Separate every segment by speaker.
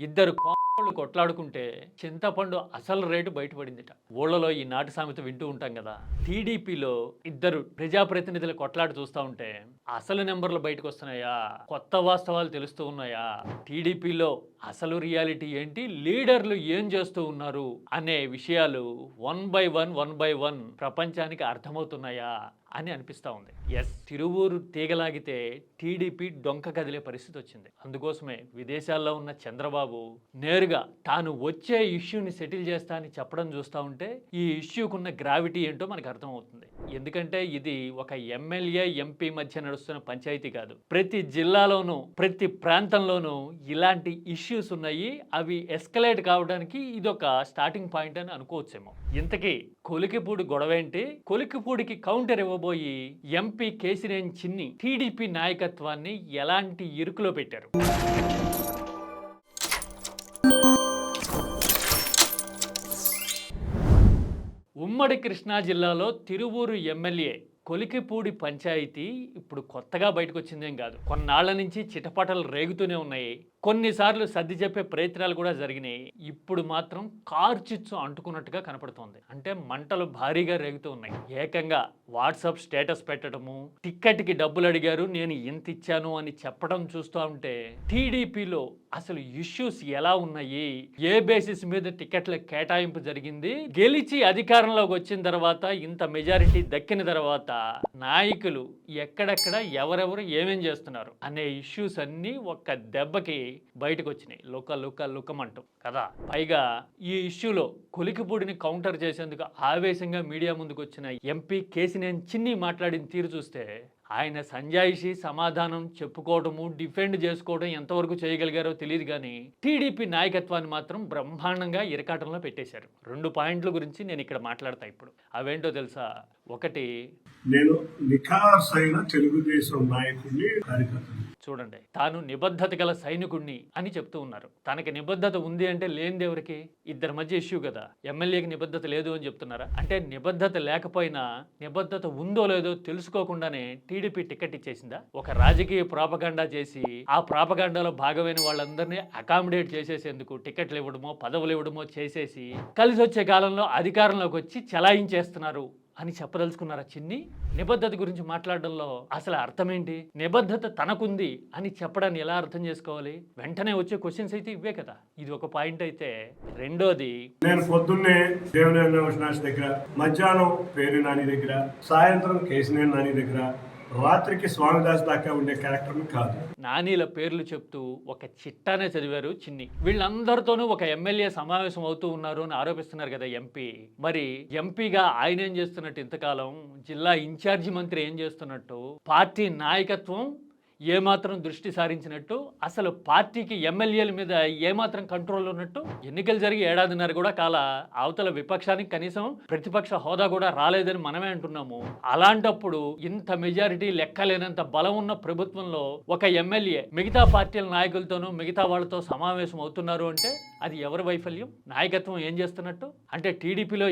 Speaker 1: ఇద్దరు కోళ్ళు కొట్లాడుకుంటే చింతపండు అసలు రేటు బయటపడిందిట. ఊళ్ళలో ఈ నాటి సామెత వింటూ ఉంటాం కదా. టీడీపీలో ఇద్దరు ప్రజాప్రతినిధుల కొట్లాట చూస్తూ ఉంటే అసలు నెంబర్లు బయటకు వస్తున్నాయా, కొత్త వాస్తవాలు తెలుస్తూ ఉన్నాయా, టీడీపీలో అసలు రియాలిటీ ఏంటి, లీడర్లు ఏం చేస్తూ ఉన్నారు అనే విషయాలు వన్ బై వన్ ప్రపంచానికి అర్థమవుతున్నాయా అని అనిపిస్తూ ఉంది. ఎస్, తిరువూరు తీగలాగితే టీడీపీ డొంక కదిలే పరిస్థితి వచ్చింది. అందుకోసమే విదేశాల్లో ఉన్న చంద్రబాబు నేరుగా తాను వచ్చే ఇష్యూని సెటిల్ చేస్తా అని చెప్పడం చూస్తూ ఉంటే ఈ ఇష్యూకున్న గ్రావిటీ ఏంటో మనకు అర్థమవుతుంది. ఎందుకంటే ఇది ఒక ఎమ్మెల్యే ఎంపీ మధ్య నడుస్తున్న పంచాయతీ కాదు. ప్రతి జిల్లాలోనూ ప్రతి ప్రాంతంలోనూ ఇలాంటి ఇష్యూస్ ఉన్నాయి. అవి ఎస్కలేట్ కావడానికి ఇదొక స్టార్టింగ్ పాయింట్ అని అనుకోవచ్చేమో. ఇంతకీ కొలికిపూడి గొడవేంటి, కొలికిపూడికి కౌంటర్ ఇవ్వబోయి ఎంపీ కేసినేని చిన్ని టీడీపీ నాయకత్వాన్ని ఎలాంటి ఇరుకులో పెట్టారు? ఉమ్మడి కృష్ణా జిల్లాలో తిరువూరు ఎమ్మెల్యే కొలికిపూడి పంచాయతీ ఇప్పుడు కొత్తగా బయటకు వచ్చిందేం కాదు. కొన్నాళ్ల నుంచి చిటపటలు రేగుతూనే ఉన్నాయి. కొన్నిసార్లు సర్ది చెప్పే ప్రయత్నాలు కూడా జరిగినాయి. ఇప్పుడు మాత్రం కార్చిచ్చు అంటుకున్నట్టుగా కనపడుతోంది. అంటే మంటలు భారీగా రేగుతూ ఉన్నాయి. ఏకంగా వాట్సాప్ స్టేటస్ పెట్టడము, టిక్కెట్కి డబ్బులు అడిగారు నేను ఇంత ఇచ్చాను అని చెప్పడం చూస్తూ ఉంటే టీడీపీలో అసలు ఇష్యూస్ ఎలా ఉన్నాయి, ఏ బేసిస్ మీద టికెట్ల కేటాయింపు జరిగింది, గెలిచి అధికారంలోకి వచ్చిన తర్వాత ఇంత మెజారిటీ దక్కిన తర్వాత నాయకులు ఎక్కడెక్కడ ఎవరెవరు ఏమేం చేస్తున్నారు అనే ఇష్యూస్ అన్నీ ఒక్క దెబ్బకి బయటకు వచ్చినాయి. లుకమంటూ కదా. పైగా ఈ ఇష్యూలో కొలికిపూడిని కౌంటర్ చేసేందుకు ఆవేశంగా మీడియా ముందుకు వచ్చిన ఎంపీ కేసినేని చిన్ని మాట్లాడిన తీరు చూస్తే ఆయన సంజాయిషి సమాధానం చెప్పుకోవడము, డిఫెండ్ చేసుకోవడం ఎంతవరకు చేయగలిగారో తెలియదు. కానీ టీడీపీ నాయకత్వాన్ని మాత్రం బ్రహ్మాండంగా ఇరకాటంలో పెట్టేశారు. 2 పాయింట్ల గురించి నేను ఇక్కడ మాట్లాడతా ఇప్పుడు. అవేంటో తెలుసా? ఒకటి,
Speaker 2: నేను నిఖార్సైన తెలుగుదేశం నాయకుడిని కార్యకర్తని.
Speaker 1: చూడండి, తాను నిబద్ధత గల సైనికుడిని అని చెప్తూ ఉన్నారు. తనకి నిబద్ధత ఉంది అంటే లేనిది ఎవరికి? ఇద్దరి మధ్య ఇష్యూ కదా. ఎమ్మెల్యేకి నిబద్ధత లేదు అని చెప్తున్నారా? అంటే నిబద్ధత లేకపోయినా నిబద్ధత ఉందో లేదో తెలుసుకోకుండానే టీడీపీ టికెట్ ఇచ్చేసిందా? ఒక రాజకీయ ప్రాపగాండా చేసి ఆ ప్రాపగాండాలో భాగమైన వాళ్ళందరినీ అకామిడేట్ చేసేసేందుకు టికెట్లు ఇవ్వడమో పదవులు ఇవ్వడమో చేసేసి కలిసి వచ్చే కాలంలో అధికారంలోకి వచ్చి చలాయించేస్తున్నారు అని చెప్పదలుచుకున్నారా చిన్ని? నిబద్ధత గురించి మాట్లాడడంలో అసలు అర్థం ఏంటి? నిబద్ధత తనకుంది అని చెప్పడాన్ని ఎలా అర్థం చేసుకోవాలి? వెంటనే వచ్చే క్వశ్చన్స్ అయితే ఇవే కదా. ఇది ఒక పాయింట్ అయితే, రెండోది,
Speaker 2: నేను పొద్దున్నే దేవినేని అవినాష్ దగ్గర, మధ్యాహ్నం పేరు నాని దగ్గర, సాయంత్రం కేసినేని నాని దగ్గర, రాత్రికి స్వామిదాస్ దాకా ఉండే క్యారెక్టర్ కాదు.
Speaker 1: నానీల పేర్లు చెప్తూ ఒక చిట్టానే చదివారు చిన్ని. వీళ్ళందరితోనూ ఒక ఎమ్మెల్యే సమావేశం అవుతూ ఉన్నారు అని ఆరోపిస్తున్నారు కదా ఎంపీ. మరి ఎంపీగా ఆయన ఏం చేస్తున్నట్టు ఇంతకాలం? జిల్లా ఇన్ఛార్జి మంత్రి ఏం చేస్తున్నట్టు? పార్టీ నాయకత్వం ఏమాత్రం దృష్టి సారించినట్టు? అసలు పార్టీకి ఎమ్మెల్యేల మీద ఏమాత్రం కంట్రోల్ ఉన్నట్టు? ఎన్నికలు జరిగి 1.5 ఏళ్లు కూడా కాల అవతల విపక్షానికి కనీసం ప్రతిపక్ష హోదా కూడా రాలేదని మనమే అంటున్నాము. అలాంటప్పుడు ఇంత మెజారిటీ లెక్కలేనంత బలం ఉన్న ప్రభుత్వంలో ఒక ఎమ్మెల్యే మిగతా పార్టీల నాయకులతోనూ మిగతా వాళ్ళతో సమావేశం అవుతున్నారు అంటే అది ఎవరి వైఫల్యం? నాయకత్వం ఏం చేస్తున్నట్టు? అంటే టీడీపీలో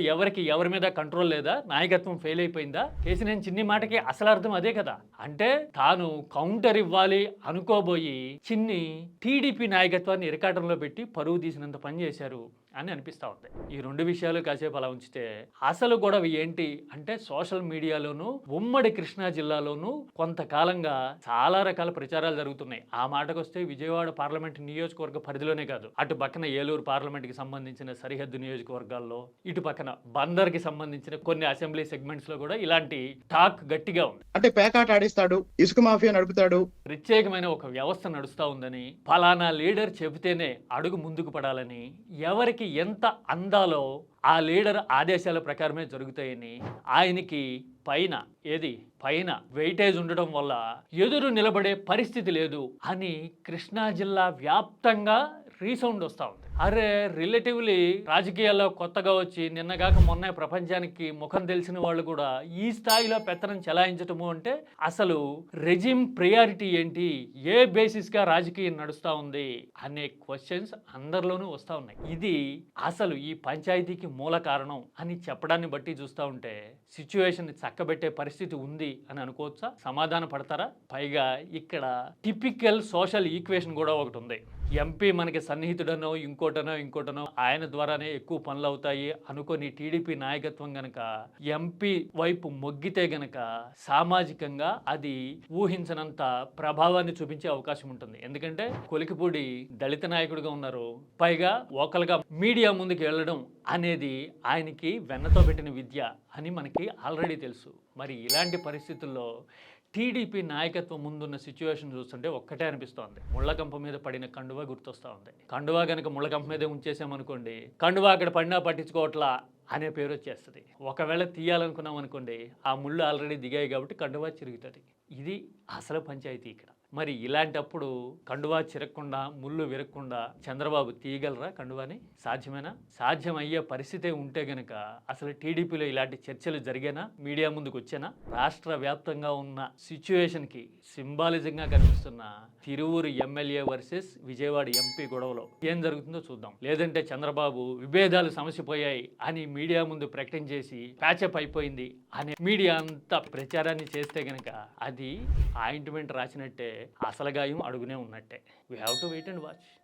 Speaker 1: ఎవరి మీద కంట్రోల్ లేదా? నాయకత్వం ఫెయిల్ అయిపోయిందా? కేసినేని చిన్ని మాటకి అసలు అర్థం అదే కదా. అంటే తాను కౌంటర్ ఇవ్వాలి అనుకోబోయి చిన్ని టీడీపీ నాయకత్వాన్ని ఇరకాటంలో పెట్టి పరువు తీసినంత పని చేశారు అని అనిపిస్తూ ఉంది. ఈ 2 విషయాలు కాసేపు అలా ఉంచితే అసలు గొడవ ఏంటి అంటే, సోషల్ మీడియాలోనూ ఉమ్మడి కృష్ణా జిల్లాలోనూ కొంతకాలంగా చాలా రకాల ప్రచారాలు జరుగుతున్నాయి. ఆ మాటకొస్తే విజయవాడ పార్లమెంట్ నియోజకవర్గ పరిధిలోనే కాదు, అటు పక్కన ఏలూరు పార్లమెంట్కి సంబంధించిన సరిహద్దు నియోజకవర్గాల్లో, ఇటు పక్కన బందర్కి సంబంధించిన కొన్ని అసెంబ్లీ సెగ్మెంట్స్ లో కూడా ఇలాంటి టాక్ గట్టిగా ఉంది.
Speaker 3: అంటే పేకాట ఆడిస్తాడు, ఇసుక మాఫియా నడుపుతాడు,
Speaker 1: ప్రత్యేకమైన ఒక వ్యవస్థ నడుస్తూ ఉందని, ఫలానా లీడర్ చెబితేనే అడుగు ముందుకు పడాలని, ఎవరికి ఎంత అందాలో ఆ లీడర్ ఆదేశాల ప్రకారమే జరుగుతాయని, ఆయనకి పైన వెయిటేజ్ ఉండడం వల్ల ఎదురు నిలబడే పరిస్థితి లేదు అని కృష్ణా జిల్లా వ్యాప్తంగా రీసౌండ్ వస్తూ ఉంది. అరే రిలేటివ్లీ రాజకీయాల్లో కొత్తగా వచ్చి నిన్నగాక మొన్న ప్రపంచానికి ముఖం తెలిసిన వాళ్ళు కూడా ఈ స్థాయిలో పెత్తనం చెలాయించటము అంటే అసలు రెజిమ్ ప్రయారిటీ ఏంటి, ఏ బేసిస్ గా రాజకీయం నడుస్తా ఉంది అనే క్వశ్చన్స్ అందరిలోనూ వస్తా ఉన్నాయి. ఇది అసలు ఈ పంచాయతీకి మూల కారణం అని చెప్పడాన్ని బట్టి చూస్తూ ఉంటే సిచ్యువేషన్ చక్కబెట్టే పరిస్థితి ఉంది అని అనుకోవచ్చా? సమాధాన పడతారా? పైగా ఇక్కడ టిపికల్ సోషల్ ఈక్వేషన్ కూడా ఒకటి ఉంది. ఎంపీ మనకి సన్నిహితుడనో ఇంకోటనో ఆయన ద్వారానే ఎక్కువ పనులు అవుతాయి అనుకొని టీడీపీ నాయకత్వం గనక ఎంపీ వైపు మొగ్గితే గనక సామాజికంగా అది ఊహించనంత ప్రభావాన్ని చూపించే అవకాశం ఉంటుంది. ఎందుకంటే కొలికిపూడి దళిత నాయకుడిగా ఉన్నారు, పైగా ఓకల్గా మీడియా ముందుకు వెళ్ళడం అనేది ఆయనకి వెన్నతో పెట్టిన విద్య అని మనకి ఆల్రెడీ తెలుసు. మరి ఇలాంటి పరిస్థితుల్లో టీడీపీ నాయకత్వం ముందున్న సిచ్యువేషన్ చూస్తుంటే ఒక్కటే అనిపిస్తోంది, ముళ్ళకంప మీద పడిన కండువా గుర్తొస్తూ ఉంది. కండువా కనుక ముళ్ళకంప మీదే ఉంచేసామనుకోండి, కండువా అక్కడ పడినా పట్టించుకోవట్లా అనే పేరు వచ్చేస్తుంది. ఒకవేళ తీయాలనుకున్నాం అనుకోండి, ఆ ముళ్ళు ఆల్రెడీ దిగాయి కాబట్టి కండువా చిరుగుతుంది. ఇది అసలు పంచాయతీ ఇక్కడ. మరి ఇలాంటప్పుడు కండువా చిరగకుండా ముళ్ళు విరగకుండా చంద్రబాబు తీయగలరా కండువాని? సాధ్యమేనా? సాధ్యమయ్యే పరిస్థితే ఉంటే గనక అసలు టీడీపీలో ఇలాంటి చర్చలు జరిగేనా, మీడియా ముందుకు వచ్చేనా? రాష్ట్ర వ్యాప్తంగా ఉన్న సిచ్యువేషన్కి సింబాలిజంగా కనిపిస్తున్న Tiruvuru MLA versus Vijayawada MP గొడవలో ఏం జరుగుతుందో చూద్దాం. లేదంటే చంద్రబాబు విభేదాలు సమసిపోయాయి అని మీడియా ముందు ప్రకటించేసి ప్యాచప్ అయిపోయింది అనే మీడియా అంతా ప్రచారాన్ని చేస్తే గనక అది ఆయింట్మెంట్ రాసినట్టే, అసలు గాయం అడుగునే ఉన్నట్టే. We have to wait and watch.